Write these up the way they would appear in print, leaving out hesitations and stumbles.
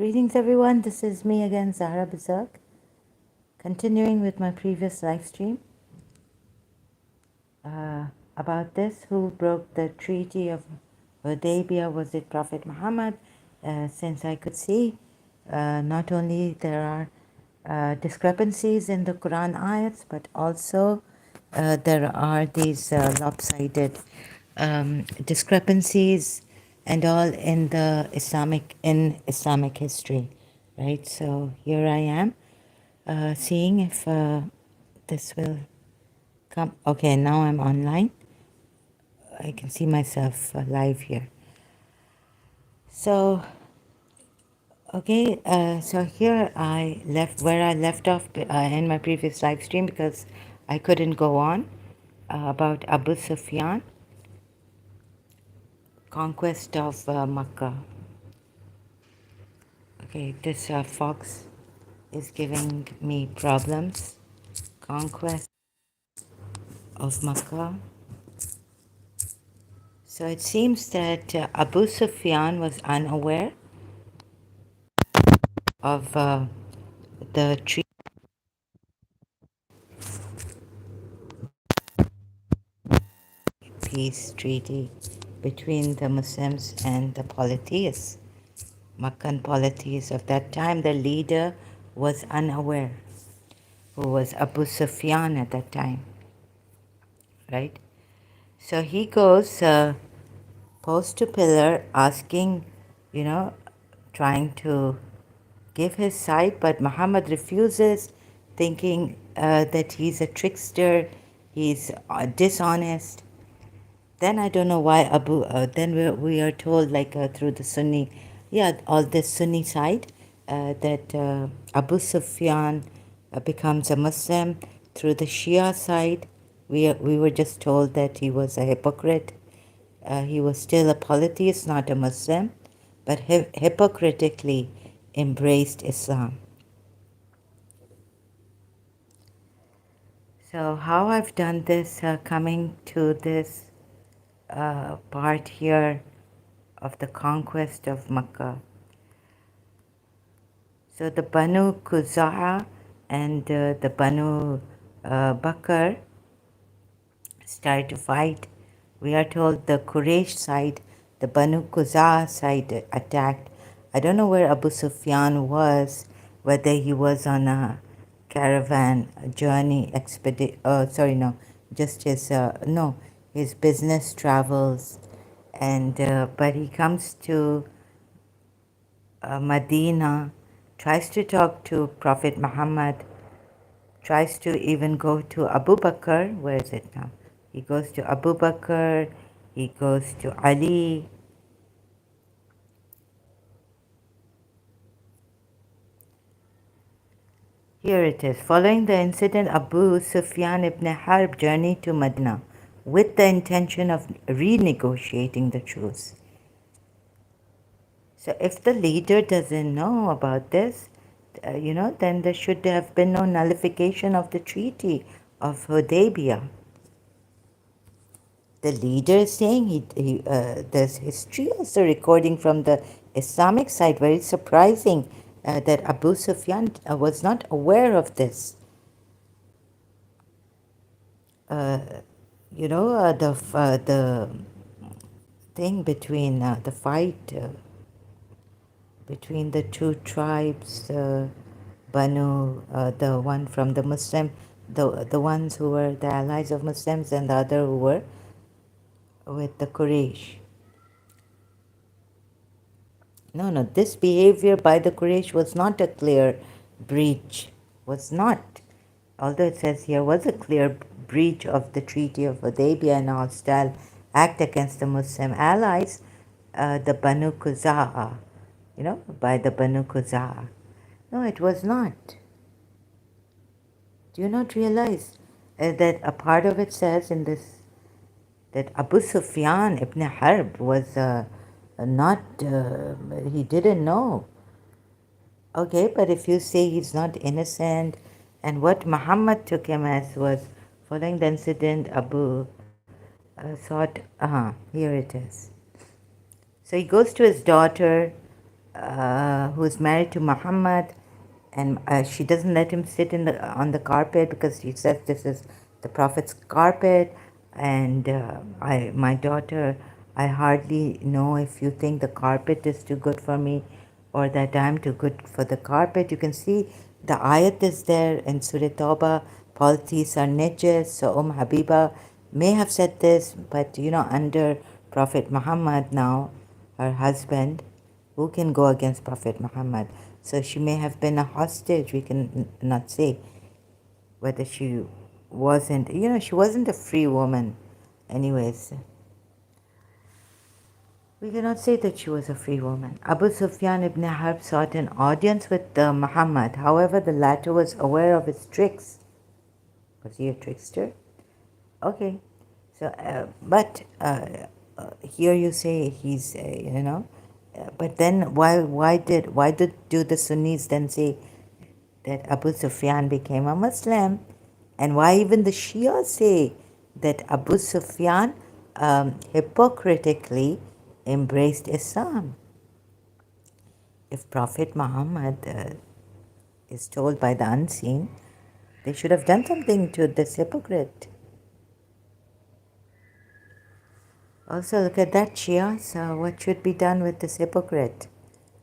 Greetings everyone, this is me again, Zahra Bazak, continuing with my previous live stream about this, who broke the treaty of Hudaibiya. Was it Prophet Muhammad? Since I could see not only there are discrepancies in the Quran ayats, but also there are these lopsided discrepancies and all in the Islamic history, right? So here I am seeing if this will come. Okay, now I'm online. I can see myself live here. So okay, so here I left where I left off in my previous live stream because I couldn't go on about Abu Sufyan, conquest of Makkah. Okay, this fox is giving me problems. Conquest of Makkah. So it seems that Abu Sufyan was unaware of the peace treaty between the Muslims and the polytheists, Meccan polytheists of that time. The leader was unaware, who was Abu Sufyan at that time, right? So he goes post to pillar asking, trying to give his side, but Muhammad refuses, thinking that he's a trickster, he's dishonest. Then I don't know why then we are told, like through the Sunni, all this Sunni side, that Abu Sufyan becomes a Muslim. Through the Shia side, we were just told that he was a hypocrite. He was still a polytheist, not a Muslim, but hypocritically embraced Islam. So how I've done this, coming to this part here of the conquest of Makkah. So the Banu Quza'a and the Banu Bakr started to fight. We are told the Quraysh side, the Banu Quza'a side attacked. I don't know where Abu Sufyan was, whether he was on a caravan, a journey, expedition. Sorry, no, just his his business travels, and but he comes to Medina, tries to talk to Prophet Muhammad, tries to even go to Abu Bakr. Where is it now? He goes to Abu Bakr, he goes to Ali. Here it is. Following the incident, Abu Sufyan ibn Harb journeyed to Medina with the intention of renegotiating the truce. So if the leader doesn't know about this, then there should have been no nullification of the treaty of Hudaybiya. The leader is saying there's history also recording from the Islamic side. Very surprising that Abu Sufyan was not aware of this. The thing between the fight between the two tribes, Banu, the one from the Muslim, the ones who were the allies of Muslims, and the other who were with the Quraysh. No, this behavior by the Quraysh was not a clear breach, was not. Although it says here was a clear breach of the Treaty of Hudaybiya and hostile act against the Muslim allies, the Banu Quza'a, by the Banu Quza'a. No, it was not. Do you not realize that a part of it says in this that Abu Sufyan ibn Harb was he didn't know. Okay, but if you say he's not innocent, and what Muhammad took him as was, following the incident, Abu thought, here it is. So he goes to his daughter, who's married to Muhammad, and she doesn't let him sit on the carpet because she says this is the Prophet's carpet. And my daughter, I hardly know if you think the carpet is too good for me or that I'm too good for the carpet. You can see the ayat is there in Surah Tawbah, polytheists are najas. So Habiba may have said this, but under Prophet Muhammad now, her husband, who can go against Prophet Muhammad? So she may have been a hostage. We can not say whether she wasn't, she wasn't a free woman. Anyways, we cannot say that she was a free woman. Abu Sufyan ibn Harb sought an audience with Muhammad. However, the latter was aware of his tricks. Was he a trickster? Okay. So, but here you say he's, but then do the Sunnis then say that Abu Sufyan became a Muslim? And why even the Shia say that Abu Sufyan hypocritically embraced Islam? If Prophet Muhammad is told by the unseen, they should have done something to this hypocrite. Also, look at that, Shia. So, what should be done with this hypocrite?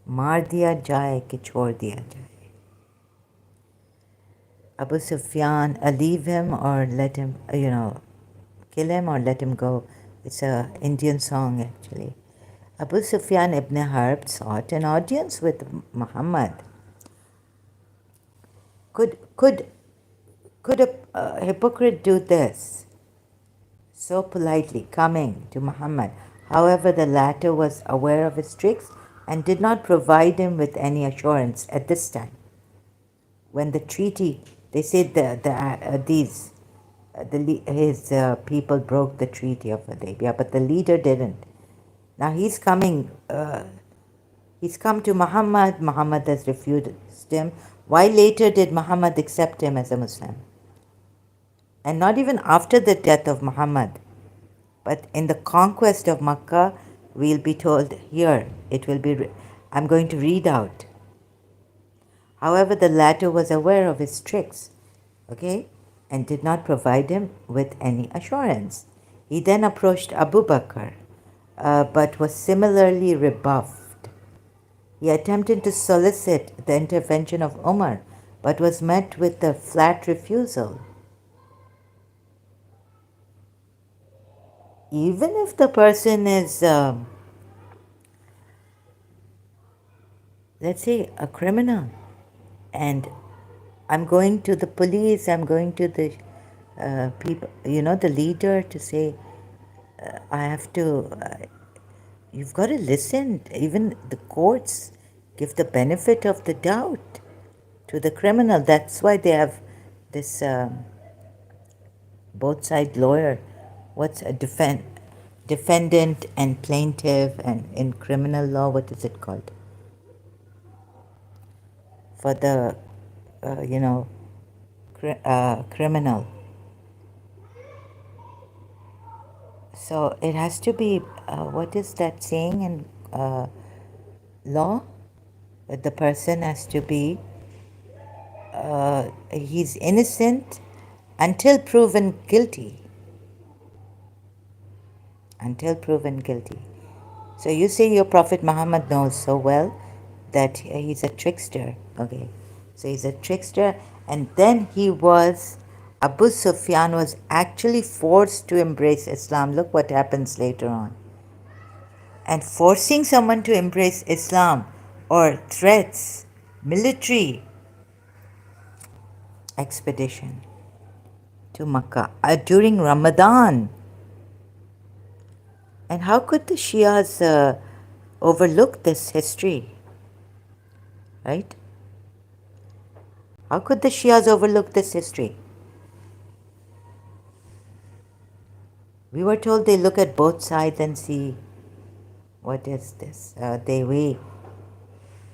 Maar diya jaye ki chhod diya jaye. Abu Sufyan, leave him or let him, kill him or let him go. It's an Indian song actually. Abu Sufyan ibn Harb sought an audience with Muhammad. Could a hypocrite do this? So politely coming to Muhammad. However, the latter was aware of his tricks and did not provide him with any assurance at this time. When the treaty, they said his people broke the treaty of Hudaibiya, but the leader didn't. Now he's coming. He's come to Muhammad. Muhammad has refused him. Why later did Muhammad accept him as a Muslim? And not even after the death of Muhammad, but in the conquest of Makkah, we'll be told here, it will be, I'm going to read out. However, the latter was aware of his tricks, okay, and did not provide him with any assurance. He then approached Abu Bakr, but was similarly rebuffed. He attempted to solicit the intervention of Umar, but was met with a flat refusal. Even if the person is, let's say, a criminal, and I'm going to the police, I'm going to the people, the leader to say, I have to, you've got to listen. Even the courts give the benefit of the doubt to the criminal. That's why they have this both side lawyer. What's a defendant and plaintiff, and in criminal law, what is it called? For the, criminal. So it has to be, what is that saying in law? That the person has to be, he's innocent until proven guilty. Until proven guilty. So you say your Prophet Muhammad knows so well that he's a trickster. Okay. So he's a trickster, and then Abu Sufyan was actually forced to embrace Islam. Look what happens later on. And forcing someone to embrace Islam or threats, military expedition to Makkah during Ramadan. And how could the Shias overlook this history? Right? How could the Shias overlook this history? We were told they look at both sides and see what is this. They weigh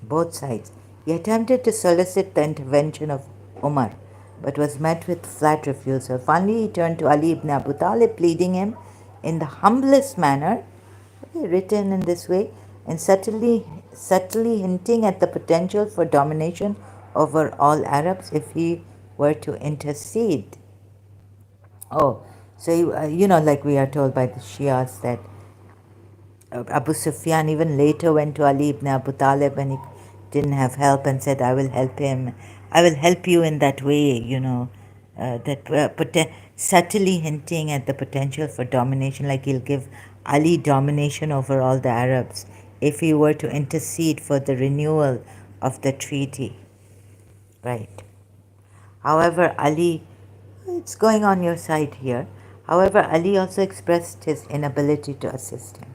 both sides. He attempted to solicit the intervention of Umar, but was met with flat refusal. Finally, he turned to Ali ibn Abu Talib, pleading him in the humblest manner, written in this way, and subtly subtly hinting at the potential for domination over all Arabs if he were to intercede. Oh, so like we are told by the Shias that Abu Sufyan even later went to Ali ibn Abu Talib when he didn't have help and said, I will help him. I will help you in that way, subtly hinting at the potential for domination, like he'll give Ali domination over all the Arabs if he were to intercede for the renewal of the treaty. Right. However, Ali, it's going on your side here. However, Ali also expressed his inability to assist him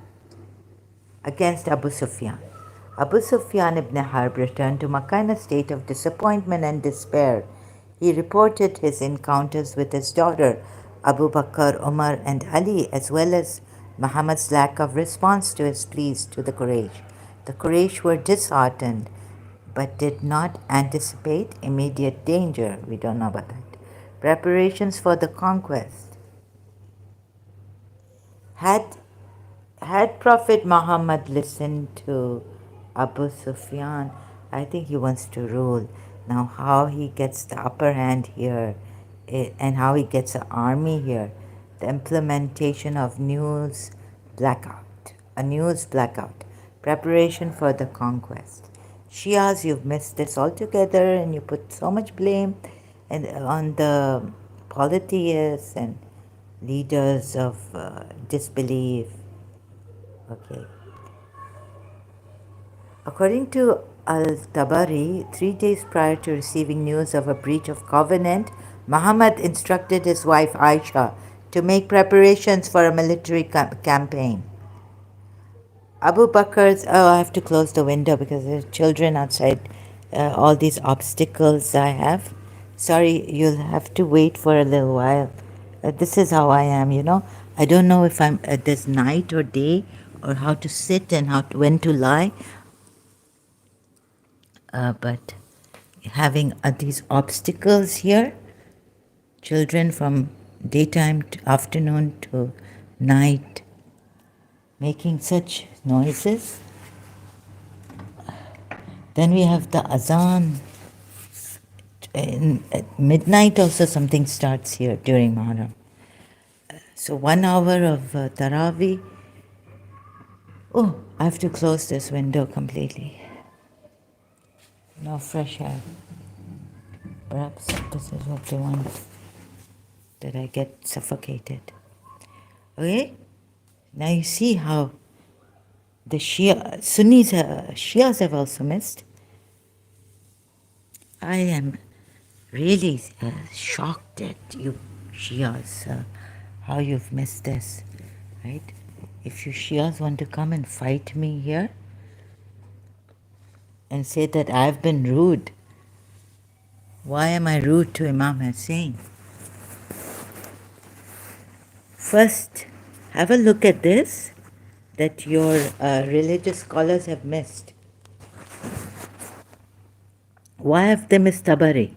against Abu Sufyan. Abu Sufyan ibn Harb returned to Makkah in a state of disappointment and despair. He reported his encounters with his daughter, Abu Bakr, Umar, and Ali, as well as Muhammad's lack of response to his pleas to the Quraysh. The Quraysh were disheartened but did not anticipate immediate danger. We don't know about that. Preparations for the conquest. Had Prophet Muhammad listened to Abu Sufyan, I think he wants to rule. Now, how he gets the upper hand here and how he gets an army here, the implementation of a news blackout, preparation for the conquest. Shias, you've missed this altogether and you put so much blame on the polytheists and leaders of disbelief. Okay. According to Al-Tabari, 3 days prior to receiving news of a breach of covenant, Muhammad instructed his wife Aisha to make preparations for a military campaign. Abu Bakr's, I have to close the window because there's children outside, all these obstacles I have. Sorry, you'll have to wait for a little while. This is how I am, I don't know if there's night or day or how to sit and when to lie. But having these obstacles here, children from daytime to afternoon to night, making such noises. Then we have the azan. At midnight also something starts here during Muharram. So 1 hour of Taraweeh. Oh, I have to close this window completely. No fresh air. Perhaps this is what they want, that I get suffocated. Okay? Now you see how the Shias have also missed. I am really shocked at you Shias, how you've missed this, right? If you Shias want to come and fight me here and say that I've been rude, why am I rude to Imam Hussein? First, have a look at this that your religious scholars have missed. Why have they missed Tabari?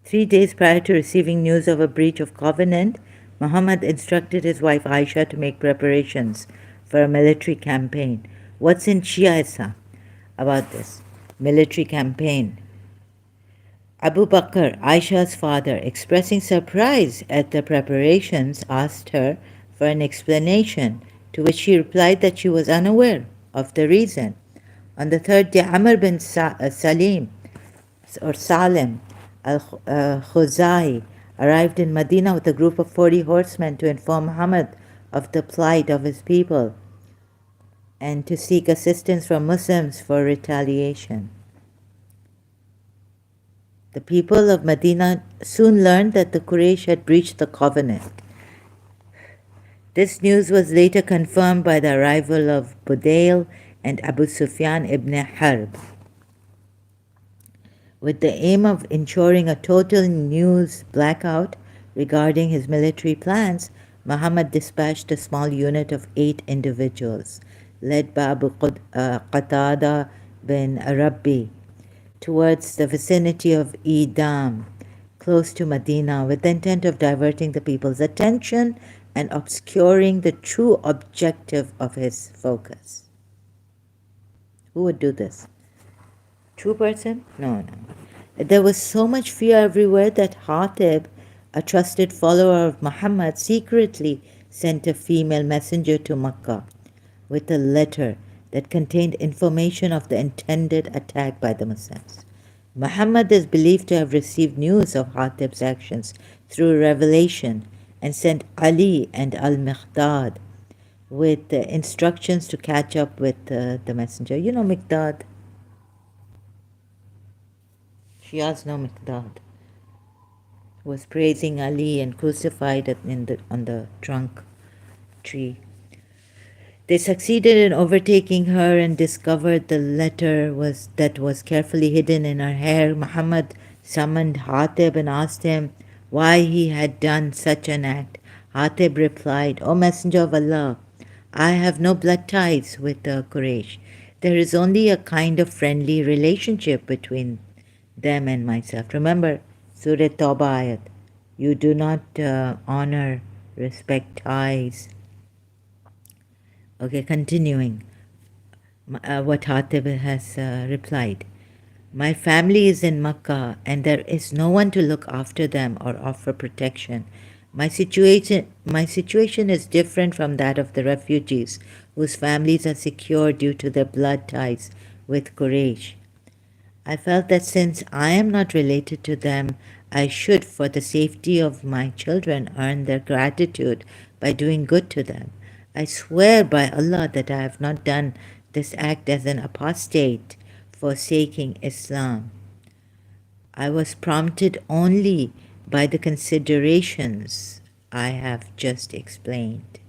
3 days prior to receiving news of a breach of covenant, Muhammad instructed his wife Aisha to make preparations for a military campaign. What's in Shia about this military campaign? Abu Bakr, Aisha's father, expressing surprise at the preparations, asked her for an explanation, to which she replied that she was unaware of the reason. On the third day, Amr bin Salim al-Khuzai arrived in Medina with a group of 40 horsemen to inform Muhammad of the plight of his people and to seek assistance from Muslims for retaliation. The people of Medina soon learned that the Quraysh had breached the covenant. This news was later confirmed by the arrival of Budayl and Abu Sufyan ibn Harb. With the aim of ensuring a total news blackout regarding his military plans, Muhammad dispatched a small unit of 8 individuals, led by Abu Qatada bin Rabbi, towards the vicinity of Edam, close to Medina, with the intent of diverting the people's attention and obscuring the true objective of his focus. Who would do this? True person? No, no. There was so much fear everywhere that Hatib, a trusted follower of Muhammad, secretly sent a female messenger to Makkah with a letter that contained information of the intended attack by the Muslims. Muhammad is believed to have received news of Hatib's actions through revelation and sent Ali and al-Miqdad with instructions to catch up with the messenger. You know Miqdad? Shias know Miqdad, who was praising Ali and crucified on the trunk tree. They succeeded in overtaking her and discovered the letter that was carefully hidden in her hair. Muhammad summoned Hatib and asked him why he had done such an act. Hatib replied, "O Messenger of Allah, I have no blood ties with the Quraysh. There is only a kind of friendly relationship between them and myself." Remember Surah Tawbah ayat. You do not honor, respect ties. Okay, continuing what Hatib has replied. My family is in Makkah and there is no one to look after them or offer protection. My situation is different from that of the refugees whose families are secure due to their blood ties with Quraysh. I felt that since I am not related to them, I should, for the safety of my children, earn their gratitude by doing good to them. I swear by Allah that I have not done this act as an apostate forsaking Islam. I was prompted only by the considerations I have just explained.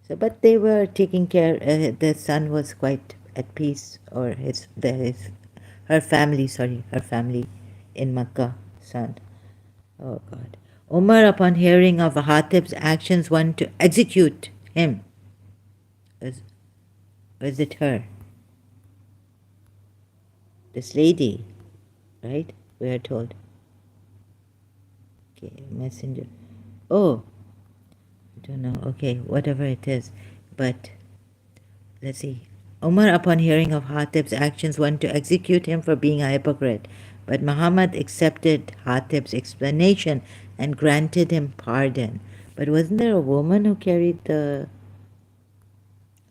So, but they were taking care. The son was quite at peace, or her family in Makkah, son. Oh God. Umar, upon hearing of Hatib's actions, wanted to execute him. Is it her? This lady, right? We are told. Okay, messenger. Oh, I don't know. Okay, whatever it is. But let's see. Umar, upon hearing of Hatib's actions, wanted to execute him for being a hypocrite. But Muhammad accepted Hatib's explanation and granted him pardon. But wasn't there a woman who carried the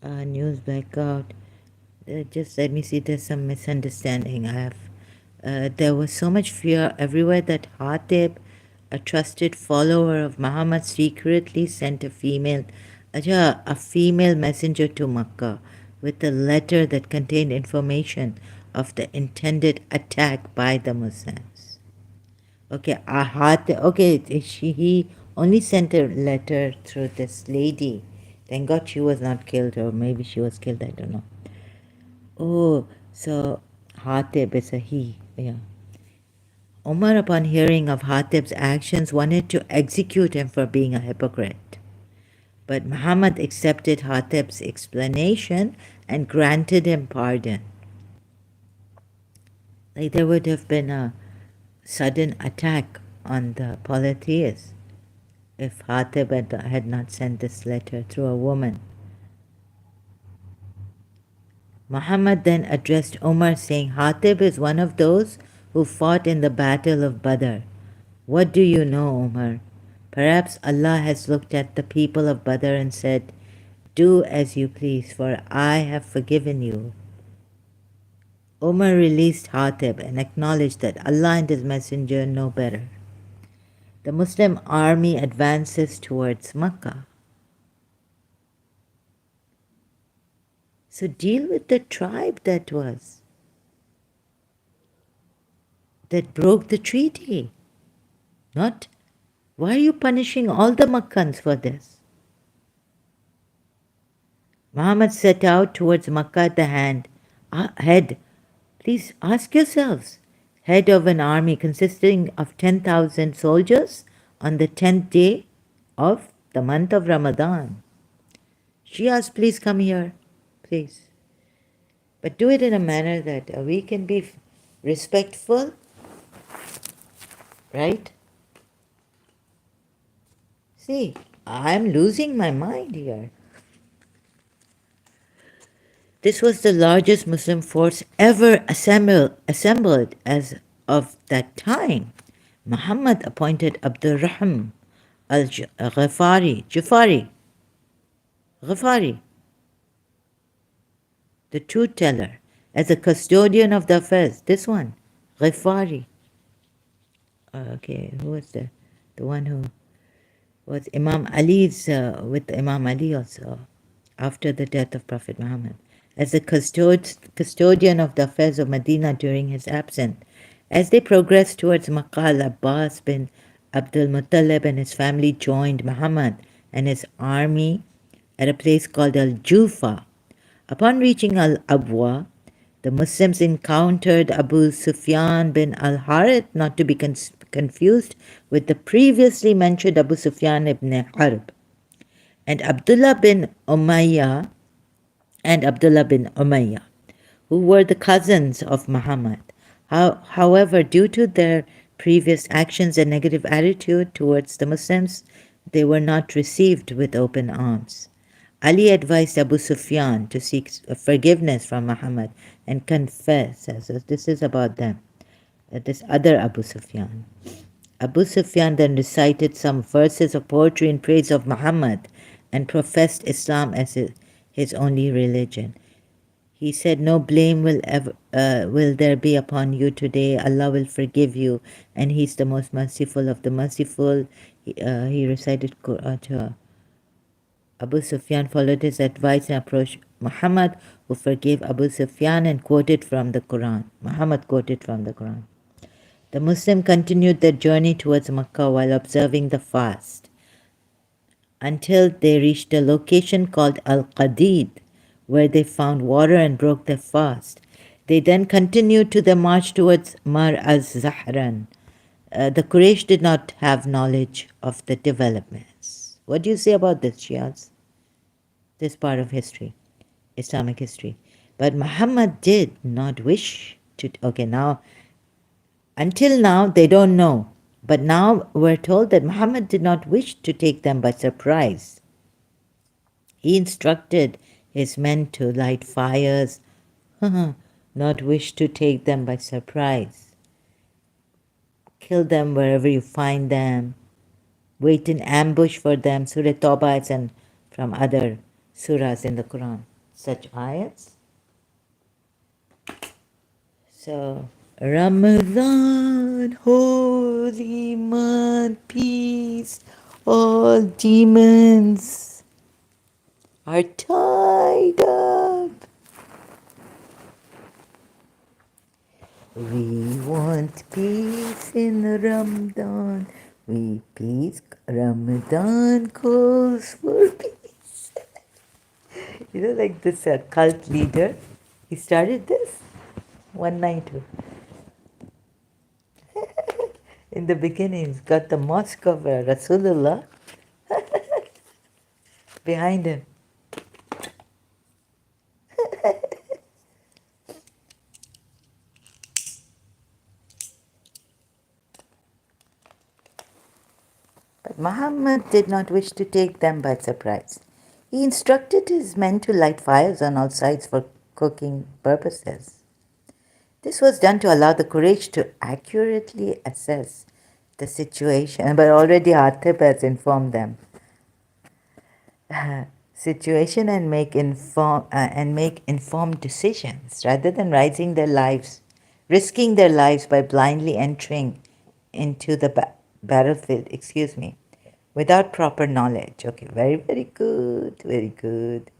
news back out? Just let me see, there's some misunderstanding. There was so much fear everywhere that Hatib, a trusted follower of Muhammad, secretly sent a female messenger to Makkah with a letter that contained information of the intended attack by the Muslims. Okay, he only sent a letter through this lady. Thank God she was not killed, or maybe she was killed, I don't know. Oh, so Hatib is a he, yeah. Umar, upon hearing of Hatib's actions, wanted to execute him for being a hypocrite. But Muhammad accepted Hatib's explanation and granted him pardon. Like there would have been a sudden attack on the polytheists if Hatib had not sent this letter through a woman. Muhammad then addressed Umar, saying, Hatib is one of those who fought in the battle of Badr. What do you know, Umar? Perhaps Allah has looked at the people of Badr and said, do as you please, for I have forgiven you. Umar released Hatib and acknowledged that Allah and His Messenger know better. The Muslim army advances towards Makkah. So deal with the tribe that broke the treaty. Not, why are you punishing all the Makkans for this? Muhammad set out towards Makkah at the head. Please ask yourselves, head of an army consisting of 10,000 soldiers on the 10th day of the month of Ramadan. Shias, please come here, please. But do it in a manner that we can be respectful, right? See, I'm losing my mind here. This was the largest Muslim force ever assembled as of that time. Muhammad appointed Abdurrahman Ghafari, the truth teller, as a custodian of the affairs. This one, Ghafari. Okay, who was the one who was Imam Ali's with Imam Ali also after the death of Prophet Muhammad, as the custodian of the affairs of Medina during his absence. As they progressed towards Makkah, Abbas bin Abdul Muttalib and his family joined Muhammad and his army at a place called Al-Jufa. Upon reaching Al-Abwa, the Muslims encountered Abu Sufyan bin al-Harith, not to be confused with the previously mentioned Abu Sufyan ibn Harb, and Abdullah bin Umayyah, who were the cousins of Muhammad. However, due to their previous actions and negative attitude towards the Muslims, they were not received with open arms. Ali advised Abu Sufyan to seek forgiveness from Muhammad and confess. So this is about them, this other Abu Sufyan. Abu Sufyan then recited some verses of poetry in praise of Muhammad and professed Islam as his only religion. He said, "No blame will there be upon you today. Allah will forgive you, and He's the most merciful of the merciful." He recited Quran. Abu Sufyan followed his advice and approached Muhammad, who forgave Abu Sufyan and quoted from the Quran. Muhammad quoted from the Quran. The Muslims continued their journey towards Makkah while observing the fast until they reached a location called Al-Qadid, where they found water and broke their fast. They then continued to their march towards Mar al-Zahran. The Quraysh did not have knowledge of the developments. What do you say about this, Shias? This part of history, Islamic history. But Muhammad did not wish to. Okay, now, until now, they don't know. But now we're told that Muhammad did not wish to take them by surprise. He instructed his men to light fires, not wish to take them by surprise. Kill them wherever you find them. Wait in ambush for them. Surah Tawbah and from other surahs in the Quran. Such ayats. So, Ramadan, holy month, peace, all demons are tied up. We want peace in Ramadan. We peace. Ramadan calls for peace. Like this cult leader, he started this 192. In the beginning, he's got the mosque of Rasulullah behind him. But Muhammad did not wish to take them by surprise. He instructed his men to light fires on all sides for cooking purposes. This was done to allow the Quraysh to accurately assess the situation, but already Hatib has informed them. Situation and make informed decisions rather than risking their lives by blindly entering into the battlefield. Without proper knowledge. Okay, very good, very good.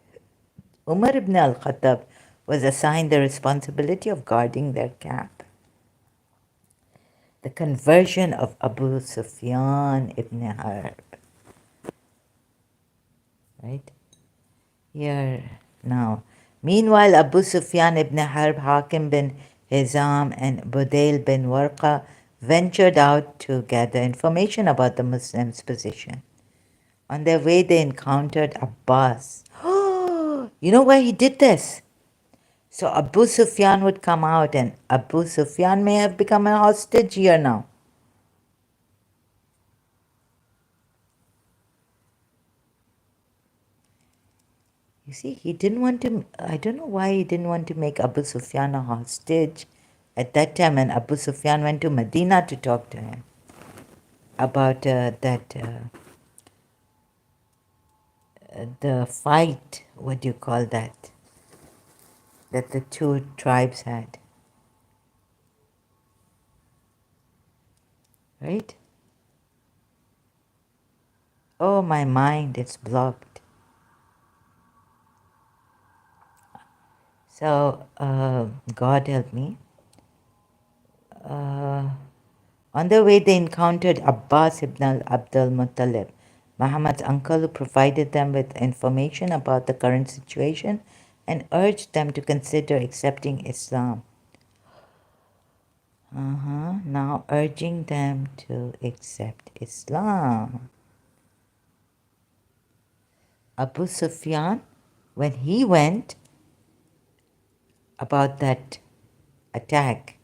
Umar ibn al-Khattab was assigned the responsibility of guarding their camp. The conversion of Abu Sufyan ibn Harb. Right? Here now. Meanwhile, Abu Sufyan ibn Harb, Hakim bin Hizam and Budail bin Warqa ventured out to gather information about the Muslims' position. On their way, they encountered Abbas. You know why he did this? So Abu Sufyan would come out, and Abu Sufyan may have become a hostage here now. You see, he didn't want to, I don't know why he didn't want to make Abu Sufyan a hostage at that time, and Abu Sufyan went to Medina to talk to him about the fight, what do you call that the two tribes had, right? Oh, my mind, it's blocked. So, God help me. On the way, they encountered Abbas ibn Abdul Muttalib, Muhammad's uncle, who provided them with information about the current situation and urged them to consider accepting Islam. Now urging them to accept Islam. Abu Sufyan, when he went about that attack,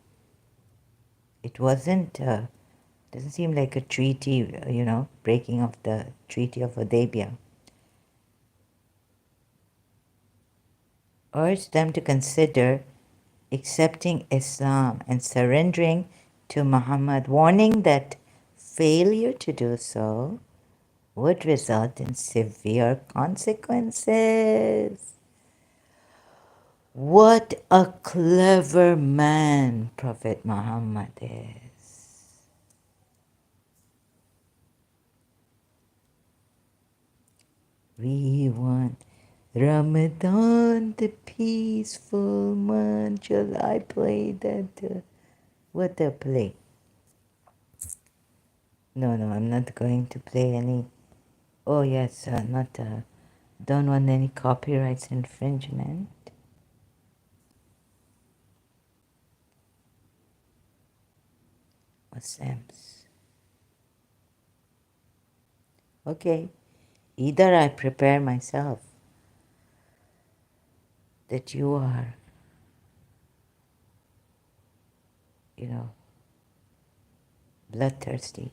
it wasn't, doesn't seem like a treaty, breaking of the Treaty of Hudaibiya. Urged them to consider accepting Islam and surrendering to Muhammad, warning that failure to do so would result in severe consequences. What a clever man Prophet Muhammad is. We want Ramadan, the peaceful month. Shall I play that? What a play? No, I'm not going to play any. Oh yes, not. Don't want any copyrights infringement. Muslims. Okay, either I prepare myself that you are, bloodthirsty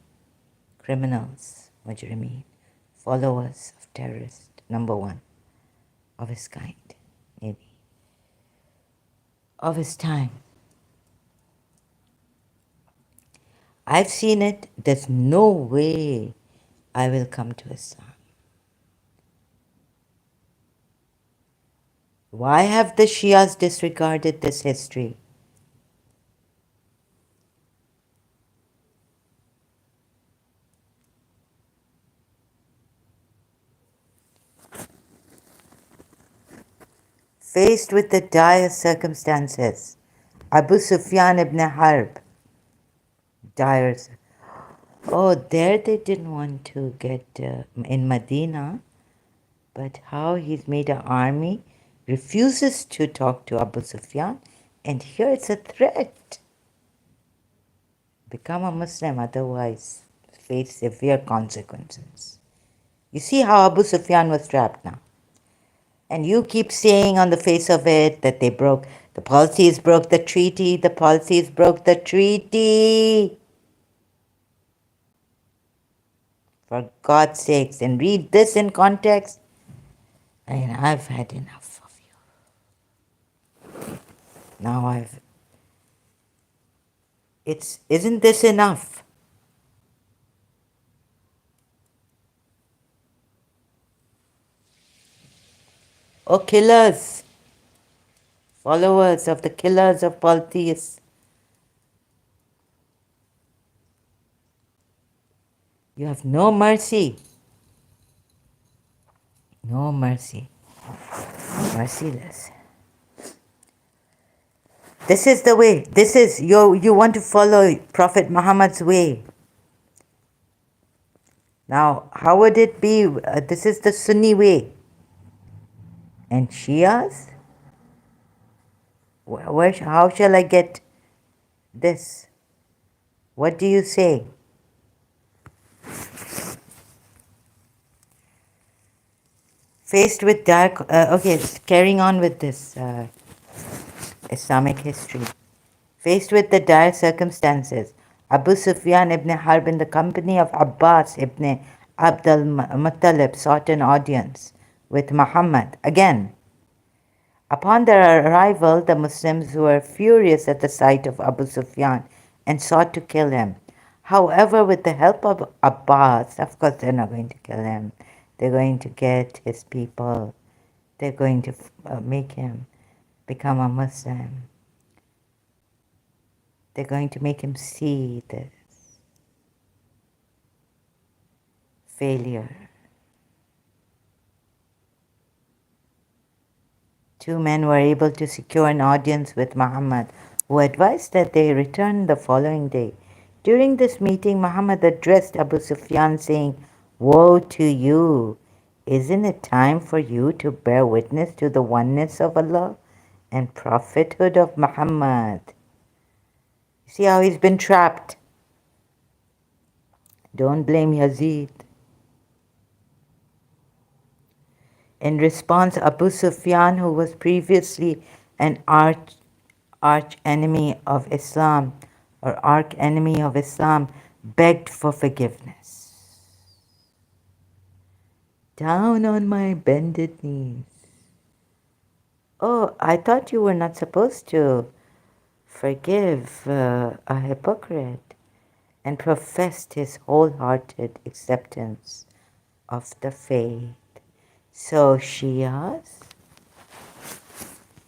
criminals, mujrimeen, followers of terrorist, number one of his kind, maybe, of his time. I've seen it. There's no way I will come to Islam. Why have the Shias disregarded this history? Faced with the dire circumstances, Abu Sufyan ibn Harb, dire. Oh, there they didn't want to get in Medina, but how he's made an army, refuses to talk to Abu Sufyan, and here it's a threat. Become a Muslim, otherwise face severe consequences. You see how Abu Sufyan was trapped now. And you keep saying on the face of it that the policies broke the treaty, the policies broke the treaty. For God's sakes, and read this in context. I mean, I've had enough of you. Now isn't this enough? Oh, killers, followers of the killers of polytheists. You have no mercy. No mercy. Merciless. This is the way. This is, you want to follow Prophet Muhammad's way. Now, how would it be? This is the Sunni way. And Shias? How shall I get this? What do you say? Faced with dark, okay, carrying on with this Islamic history. Faced with the dire circumstances, Abu Sufyan ibn Harb in the company of Abbas ibn Abdul Muttalib sought an audience with Muhammad. Again, upon their arrival, the Muslims were furious at the sight of Abu Sufyan and sought to kill him. However, with the help of Abbas, of course they're not going to kill him. They're going to get his people. They're going to make him become a Muslim. They're going to make him see this failure. Two men were able to secure an audience with Muhammad, who advised that they return the following day. During this meeting, Muhammad addressed Abu Sufyan saying, "Woe to you! Isn't it time for you to bear witness to the oneness of Allah and prophethood of Muhammad?" See how he's been trapped. Don't blame Yazid. In response, Abu Sufyan, who was previously an arch enemy of Islam or arch enemy of Islam, begged for forgiveness. Down on my bended knees. Oh, I thought you were not supposed to forgive a hypocrite, and professed his wholehearted acceptance of the faith. So, Shias,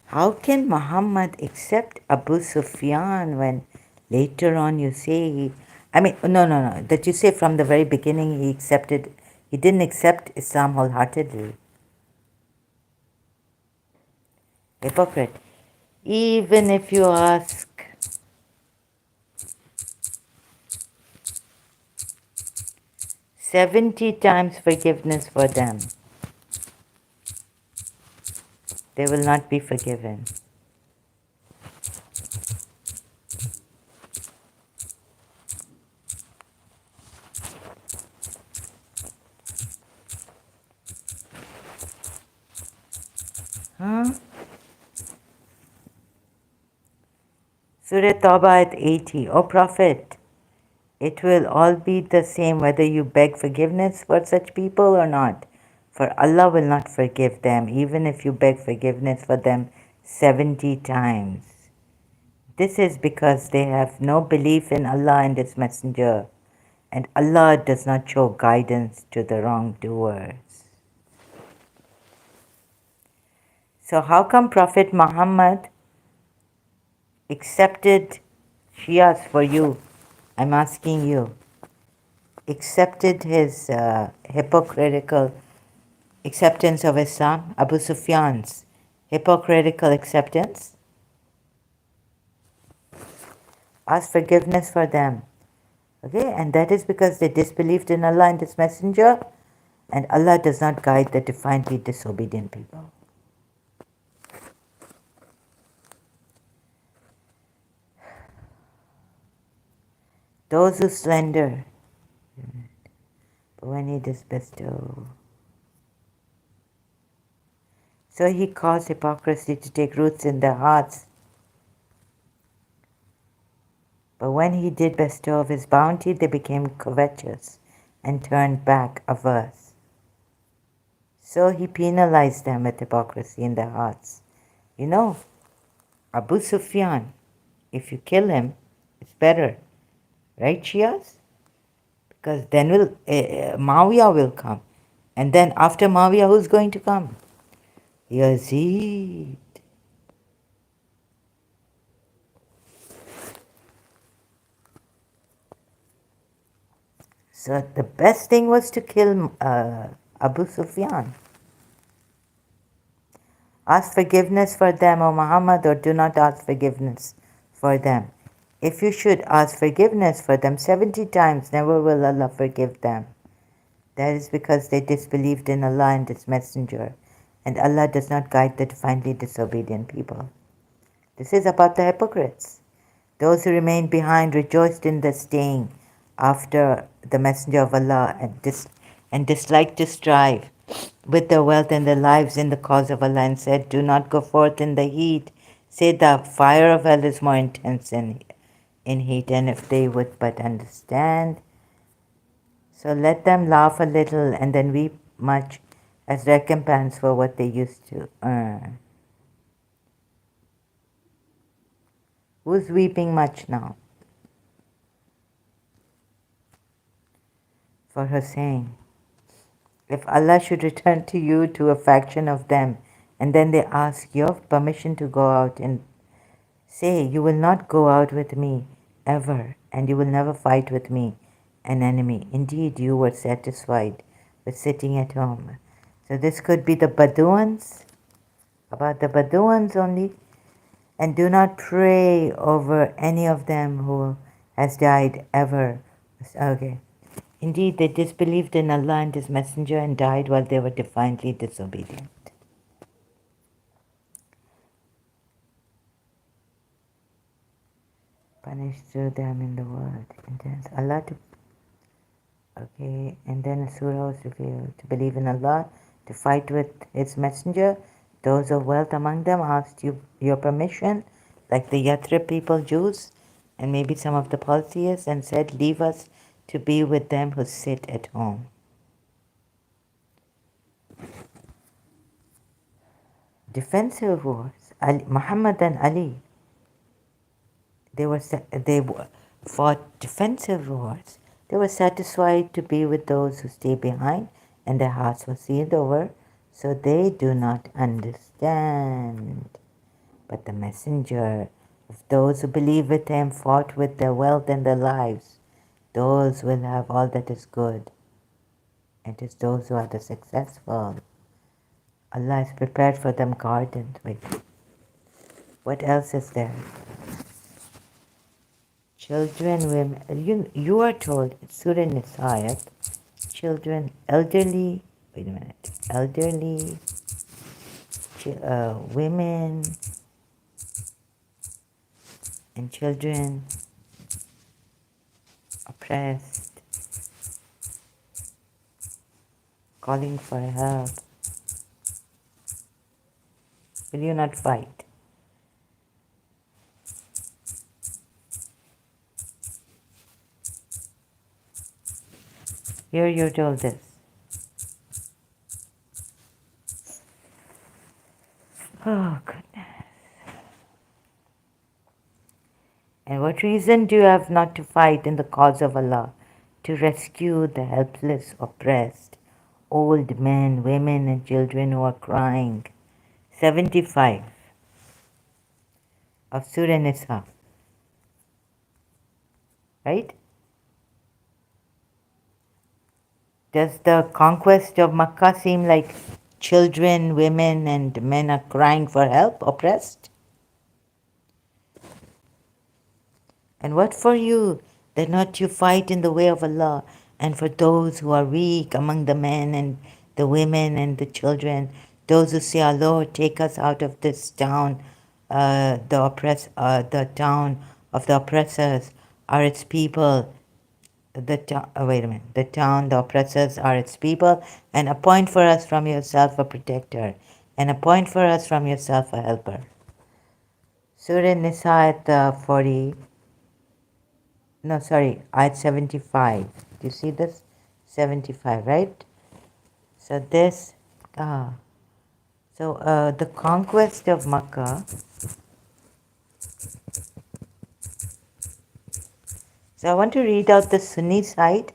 how can Muhammad accept Abu Sufyan when later on you say no, that you say from the very beginning he didn't accept Islam wholeheartedly. Hypocrite. Even if you ask $70 forgiveness for them, they will not be forgiven. Huh? Surah Tawbah at 80. O Prophet, it will all be the same whether you beg forgiveness for such people or not. For Allah will not forgive them, even if you beg forgiveness for them 70 times. This is because they have no belief in Allah and His Messenger, and Allah does not show guidance to the wrongdoers. So how come Prophet Muhammad accepted Shias for you? I'm asking you. Accepted his hypocritical acceptance of Islam, Abu Sufyan's hypocritical acceptance? Ask forgiveness for them. Okay, and that is because they disbelieved in Allah and His Messenger, and Allah does not guide the defiantly disobedient people. Those who slander, but when He does bestow. So He caused hypocrisy to take roots in their hearts. But when He did bestow of His bounty, they became covetous and turned back averse. So He penalized them with hypocrisy in their hearts. You know, Abu Sufyan, if you kill him, it's better. Right, Shias? Because then Muawiyah will come. And then after Muawiyah, who's going to come? Yazid. So the best thing was to kill Abu Sufyan. Ask forgiveness for them, O Muhammad, or do not ask forgiveness for them. If you should ask forgiveness for them 70 times, never will Allah forgive them. That is because they disbelieved in Allah and His Messenger, and Allah does not guide the divinely disobedient people. This is about the hypocrites. Those who remained behind rejoiced in the staying after the Messenger of Allah and disliked to strive with their wealth and their lives in the cause of Allah, and said, "Do not go forth in the heat. Say the fire of hell is more intense in heat," and if they would but understand. So let them laugh a little and then weep much as recompense for what they used to earn. Who's weeping much now for her saying, if Allah should return to you to a faction of them, and then they ask your permission to go out, and say, you will not go out with me ever, and you will never fight with me, an enemy. Indeed, you were satisfied with sitting at home. So this could be the Bedouins, about the Bedouins only. And do not pray over any of them who has died ever. Okay. Indeed, they disbelieved in Allah and His Messenger and died while they were defiantly disobedient. Punished through them in the world. Intends Allah to... Okay, and then a surah was revealed. To believe in Allah, to fight with His Messenger. Those of wealth among them asked you your permission, like the Yathrib people, Jews, and maybe some of the polytheists, and said, leave us to be with them who sit at home. Defensive wars. Muhammad and Ali, they fought defensive wars. They were satisfied to be with those who stay behind, and their hearts were sealed over, so they do not understand. But the messenger of those who believe with him fought with their wealth and their lives. Those will have all that is good. It is those who are the successful. Allah has prepared for them gardens. Wait, what else is there? Children, women. You are told, it's Surah Nisa, children, elderly, wait a minute, elderly, women, and children oppressed, calling for help. Will you not fight? Here you're told this. Oh, goodness. And what reason do you have not to fight in the cause of Allah, to rescue the helpless, oppressed, old men, women, and children who are crying? 75 of Surah Nisa. Right? Does the conquest of Makkah seem like children, women, and men are crying for help, oppressed? And what for you that not you fight in the way of Allah, and for those who are weak among the men and the women and the children, those who say, our Lord, take us out of this town, the town of the oppressors are its people. Wait a minute. The town, the oppressors are its people, and appoint for us from yourself a protector, and appoint for us from yourself a helper. Surah Nisa at 75. Do you see this? 75, right? So this, the conquest of Makkah. So I want to read out the Sunni side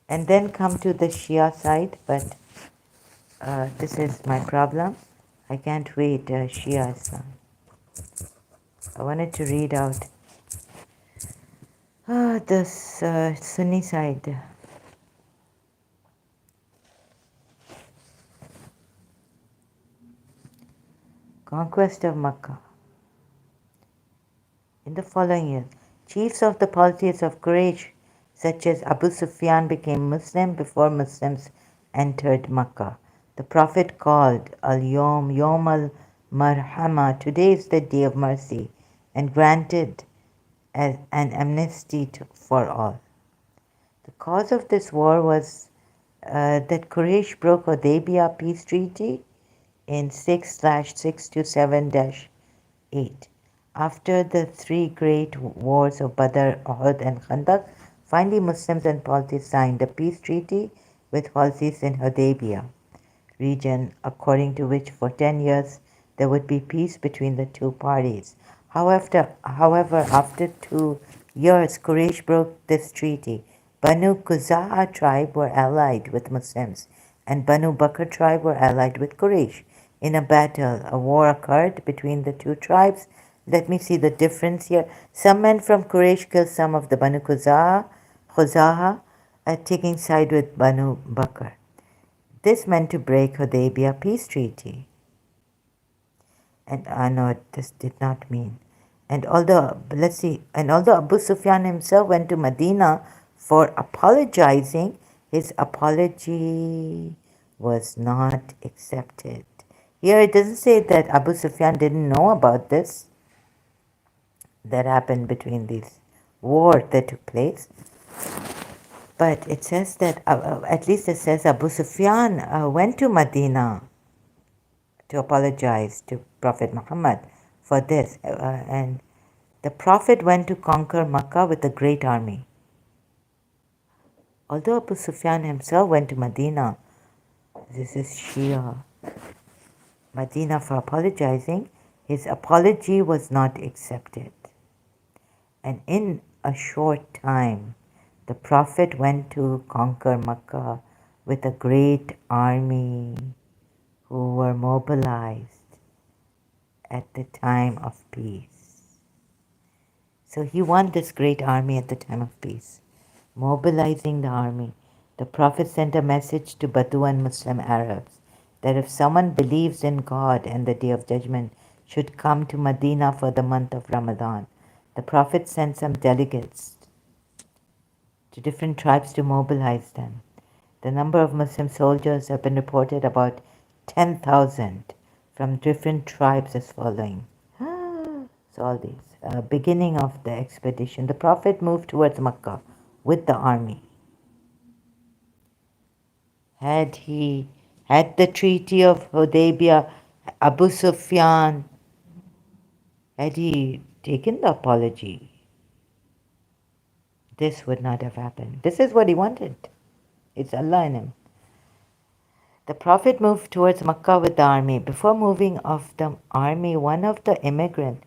and then come to the Shia side, but this is my problem. I can't read Shia Islam. I wanted to read out this Sunni side. Conquest of Makkah. In the following years, chiefs of the polytheists of Quraysh, such as Abu Sufyan, became Muslim before Muslims entered Makkah. The Prophet called Al-Yawm Yawm al-Marhama, today is the day of mercy, and granted an amnesty for all. The cause of this war was that Quraysh broke Hudaibiya peace treaty in 6/627-8. After the three great wars of Badr, Uhud, and Khandaq, finally Muslims and polytheists signed a peace treaty with polytheists in Hudaybiya. region, according to which for 10 years there would be peace between the two parties. However, after 2 years, Quraysh broke this treaty. Banu Quza'a tribe were allied with Muslims, and Banu Bakr tribe were allied with Quraysh. In a battle, a war occurred between the two tribes. Let me see the difference here. Some men from Quraysh killed some of the Banu Khuza'a, taking side with Banu Bakr. This meant to break Hudaibiya peace treaty. And no, this did not mean. And although, let's see, and although Abu Sufyan himself went to Medina for apologizing, his apology was not accepted. Here it doesn't say that Abu Sufyan didn't know about this that happened between these war that took place. But it says that, at least it says Abu Sufyan went to Medina to apologize to Prophet Muhammad for this. And the Prophet went to conquer Makkah with a great army. Although Abu Sufyan himself went to Medina, this is Shia, Medina for apologizing, his apology was not accepted. And in a short time, the Prophet went to conquer Makkah with a great army who were mobilized at the time of peace. So he won this great army at the time of peace, mobilizing the army. The Prophet sent a message to Bedouin Muslim Arabs that if someone believes in God and the Day of Judgment should come to Medina for the month of Ramadan. The Prophet sent some delegates to different tribes to mobilize them. The number of Muslim soldiers have been reported about 10,000 from different tribes as following. So all these. Beginning of the expedition, the Prophet moved towards Makkah with the army. Had the Treaty of Hudaybiya, Abu Sufyan, had he taken the apology, this would not have happened. This is what he wanted. It's Allah in him. The Prophet moved towards Makkah with the army. Before moving off the army, one of the immigrants,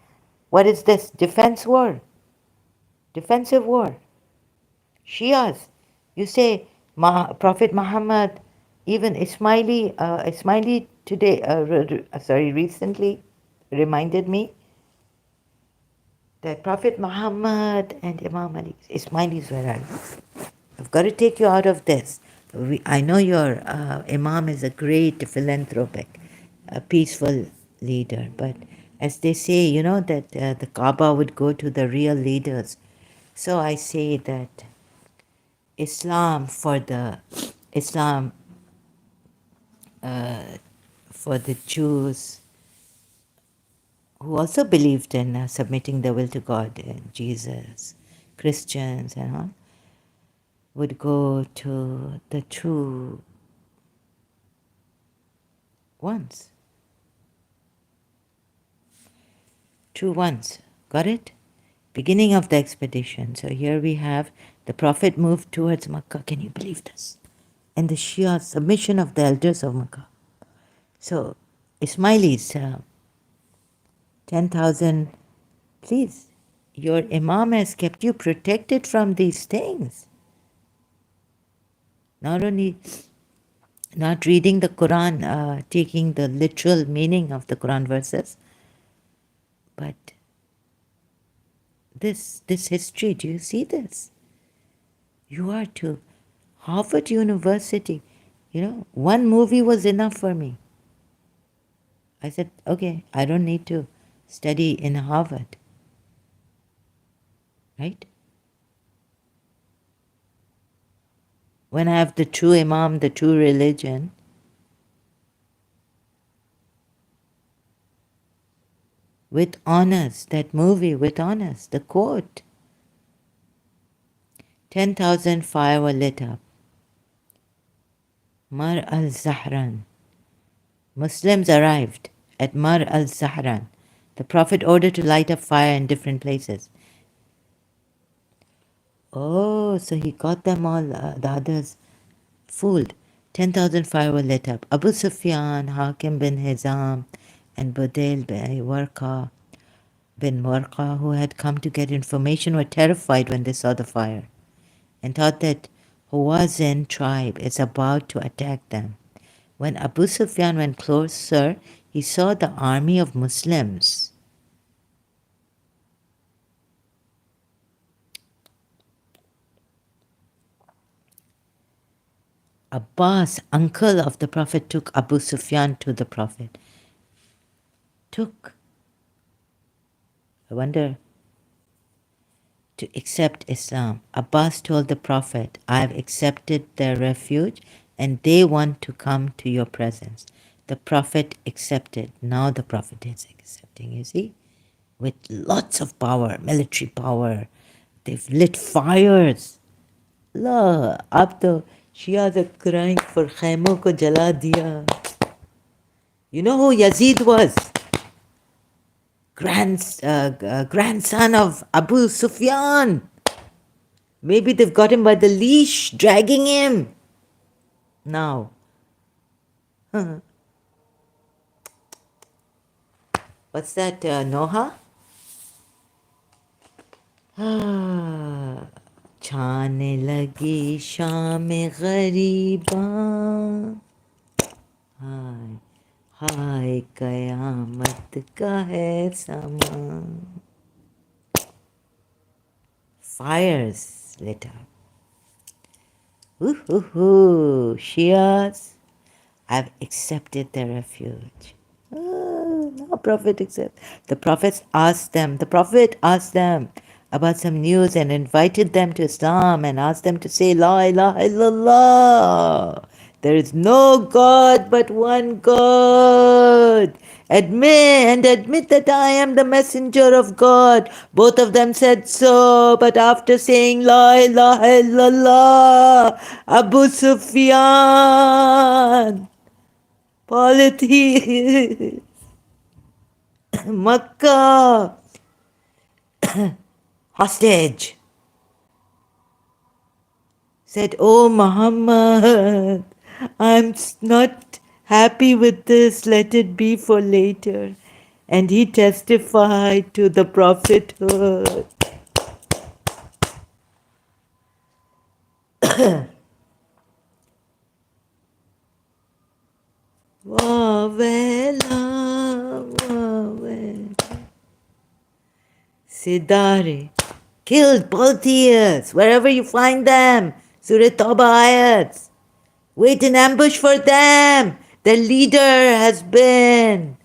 what is this? Defense war. Defensive war. Shias. You say Prophet Muhammad, even Ismaili today, recently reminded me that Prophet Muhammad and Imam Ali, Ismailis, where are you? I've got to take you out of this. I know your Imam is a great philanthropic, a peaceful leader, but as they say, you know, that the Kaaba would go to the real leaders. So I say that Islam for the Jews who also believed in submitting their will to God and Jesus, Christians and all, would go to the true ones. True ones. Got it? Beginning of the expedition. So here we have the Prophet moved towards Makkah. Can you believe this? And the Shia submission of the elders of Makkah. So Ismailis, 10,000, please, your Imam has kept you protected from these things. Not only not reading the Quran, taking the literal meaning of the Quran verses, but this history, do you see this? You are to Harvard University. You know, one movie was enough for me. I said, okay, I don't need to study in Harvard. Right? When I have the true Imam, the true religion, with honors, that movie with honors, the quote, 10,000 fire were lit up. Mar al-Zahran. Muslims arrived at Mar al-Zahran. The Prophet ordered to light up fire in different places. Oh, so he got them all, the others, fooled. 10,000 fire were lit up. Abu Sufyan, Hakim bin Hizam, and Budail bin Warqa, who had come to get information, were terrified when they saw the fire and thought that Hawazin tribe is about to attack them. When Abu Sufyan went closer, he saw the army of Muslims. Abbas, uncle of the Prophet, took Abu Sufyan to the Prophet. I wonder, to accept Islam. Abbas told the Prophet, I have accepted their refuge and they want to come to your presence. The Prophet accepted. Now the Prophet is accepting, you see? With lots of power, military power. They've lit fires. Allah, ab to Shias are crying for Khaimon ko jala diya. You know who Yazid was? Grandson of Abu Sufyan. Maybe they've got him by the leash, dragging him. Now. What's that, Noha? छाने लगी शाम गरीबा हाय हाय कयामत का है समा. Fires lit up. Ooh, Shias, I've accepted their refuge. No Prophet accept. The Prophet asked them about some news and invited them to Islam and asked them to say La ilaha illallah. There is no God but one God. Admit that I am the messenger of God. Both of them said so, but after saying La ilaha illallah, Abu Sufyan, politics, Makkah, hostage, said, Oh Muhammad, I'm not happy with this, let it be for later. And he testified to the prophethood. Sidare killed polytheists wherever you find them. Surah Tawbah ayats. Wait in ambush for them. Their leader has been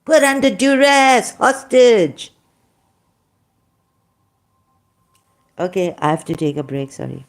put under duress, hostage. Okay, I have to take a break, sorry.